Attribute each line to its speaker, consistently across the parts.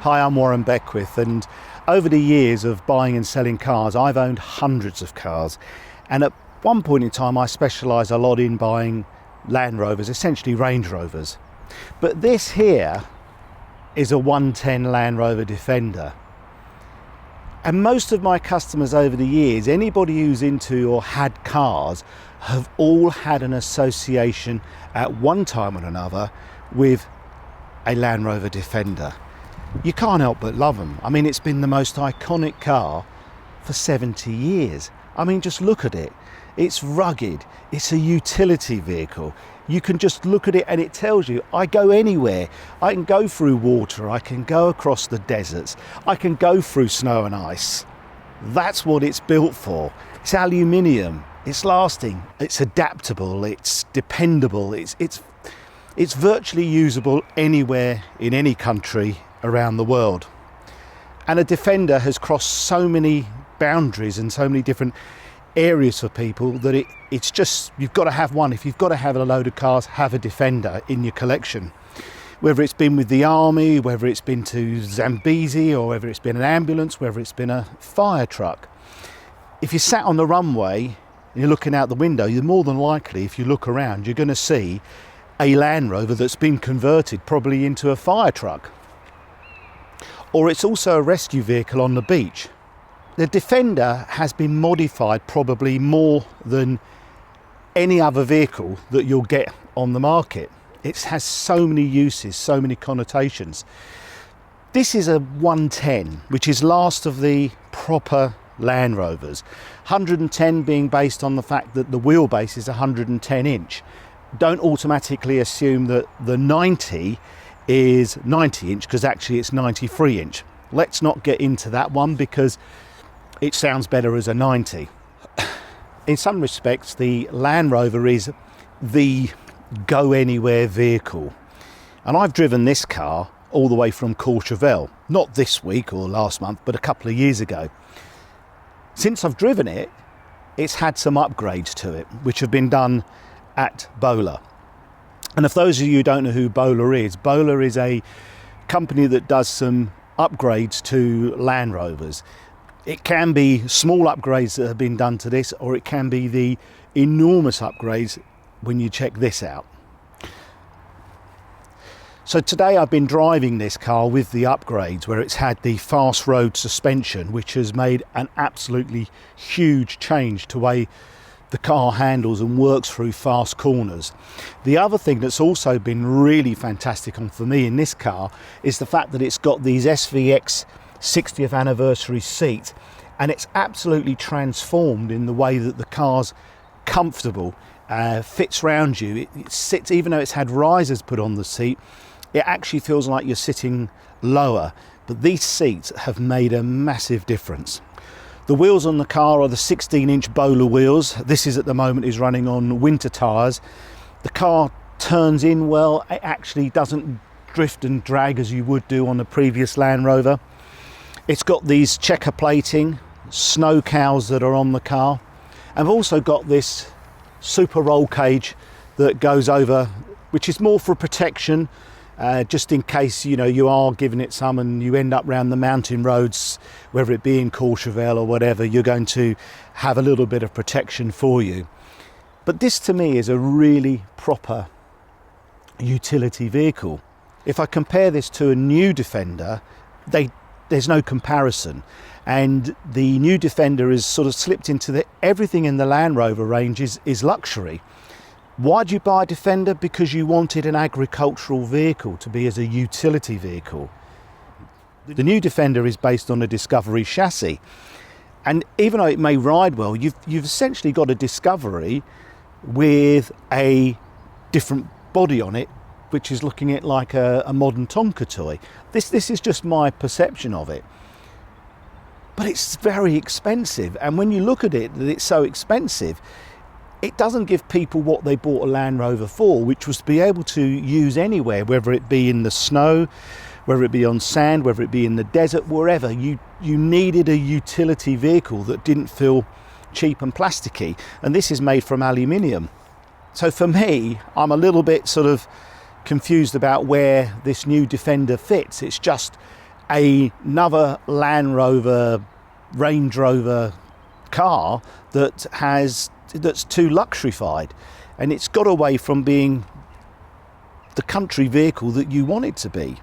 Speaker 1: Hi, I'm Warren Beckwith, and over the years of buying and selling cars, I've owned hundreds of cars. And at one point in time, I specialised a lot in buying Land Rovers, essentially Range Rovers. But this here is a 110 Land Rover Defender. And most of my customers over the years, anybody who's into or had cars, have all had an association at one time or another with a Land Rover Defender. You can't help but love them. I mean, it's been the most iconic car for 70 years. I mean, just look at it. It's rugged. It's a utility vehicle. You can just look at it and it tells you, I go anywhere. I can go through water. I can go across the deserts. I can go through snow and ice. That's what it's built for. It's aluminium. It's lasting. It's adaptable. It's dependable. It's virtually usable anywhere in any country around the world. And a Defender has crossed so many boundaries and so many different areas for people that it's just, you've got to have one. If you've got to have a load of cars, have a Defender in your collection. Whether it's been with the army, whether it's been to Zambezi, or whether it's been an ambulance, whether it's been a fire truck. If you sat on the runway and you're looking out the window, you're more than likely, if you look around, you're going to see a Land Rover that's been converted probably into a fire truck. Or it's also a rescue vehicle on the beach. The Defender has been modified probably more than any other vehicle that you'll get on the market. It has so many uses, so many connotations. This is a 110, which is last of the proper Land Rovers. 110 being based on the fact that the wheelbase is 110 inch. Don't automatically assume that the 90 is 90 inch, because actually it's 93 inch. Let's not get into that one because it sounds better as a 90. In some respects, the Land Rover is the go anywhere vehicle. And I've driven this car all the way from Chevelle, not this week or last month, but a couple of years ago. Since I've driven it, it's had some upgrades to it, which have been done at Bola. And if those of you who don't know who Bola is a company that does some upgrades to Land Rovers. It can be small upgrades that have been done to this, or it can be the enormous upgrades when you check this out. So today I've been driving this car with the upgrades, where it's had the fast road suspension, which has made an absolutely huge change to the way the car handles and works through fast corners. The other thing that's also been really fantastic for me in this car is the fact that it's got these SVX 60th anniversary seats, and it's absolutely transformed in the way that the car's comfortable, fits around you. It sits, even though it's had risers put on the seat, it actually feels like you're sitting lower. But these seats have made a massive difference. The wheels on the car are the 16-inch Bola wheels. This is at the moment is running on winter tyres. The car turns in well. It actually doesn't drift and drag as you would do on the previous Land Rover. It's got these checker plating, snow cows that are on the car. I've also got this super roll cage that goes over, which is more for protection, just in case you are giving it some and you end up around the mountain roads, whether it be in Chevelle or whatever, you're going to have a little bit of protection for you. But this to me is a really proper utility vehicle. If I compare this to a new Defender, there's no comparison. And the new Defender is sort of slipped into everything in the Land Rover range is luxury. Why do you buy a Defender? Because you wanted an agricultural vehicle to be as a utility vehicle. The new Defender is based on a Discovery chassis. And even though it may ride well, you've essentially got a Discovery with a different body on it, which is looking at like a modern Tonka toy. This is just my perception of it. But it's very expensive. And when you look at it, that it's so expensive, it doesn't give people what they bought a Land Rover for, which was to be able to use anywhere, whether it be in the snow, whether it be on sand, whether it be in the desert, wherever. You needed a utility vehicle that didn't feel cheap and plasticky. And this is made from aluminium. So for me, I'm a little bit sort of confused about where this new Defender fits. It's just another Land Rover, Range Rover car that's too luxurified, and it's got away from being the country vehicle that you want it to be.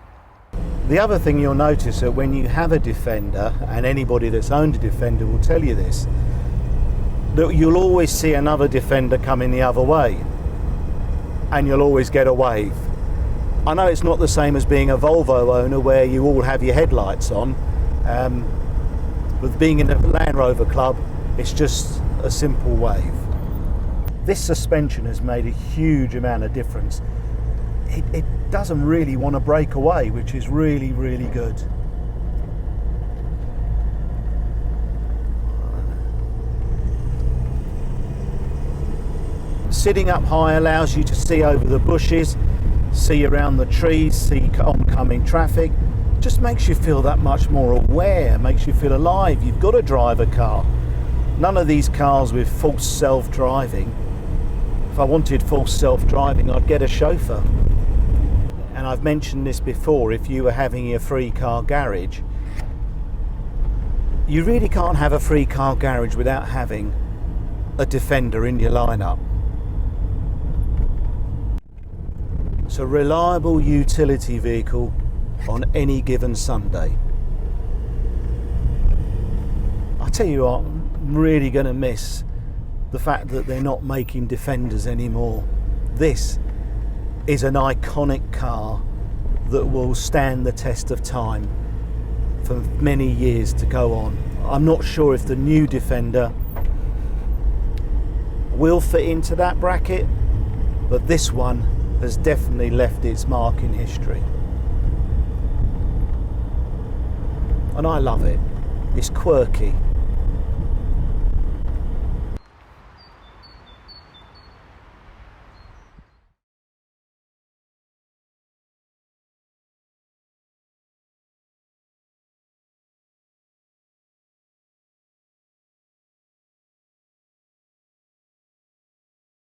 Speaker 1: The other thing you'll notice that when you have a Defender, and anybody that's owned a Defender will tell you this, that you'll always see another Defender coming the other way, and you'll always get a wave. I know it's not the same as being a Volvo owner where you all have your headlights on. With being in a Land Rover club, it's just a simple wave. This suspension has made a huge amount of difference. It doesn't really want to break away, which is really, really good. Sitting up high allows you to see over the bushes, see around the trees, see oncoming traffic. Just makes you feel that much more aware, makes you feel alive. You've got to drive a car. None of these cars with full self-driving. If I wanted full self-driving, I'd get a chauffeur. And I've mentioned this before, if you were having a free car garage, you really can't have a free car garage without having a Defender in your lineup. It's a reliable utility vehicle on any given Sunday. I tell you what, I'm really going to miss the fact that they're not making Defenders anymore. This is an iconic car that will stand the test of time for many years to go on. I'm not sure if the new Defender will fit into that bracket, but this one has definitely left its mark in history. And I love it. It's quirky.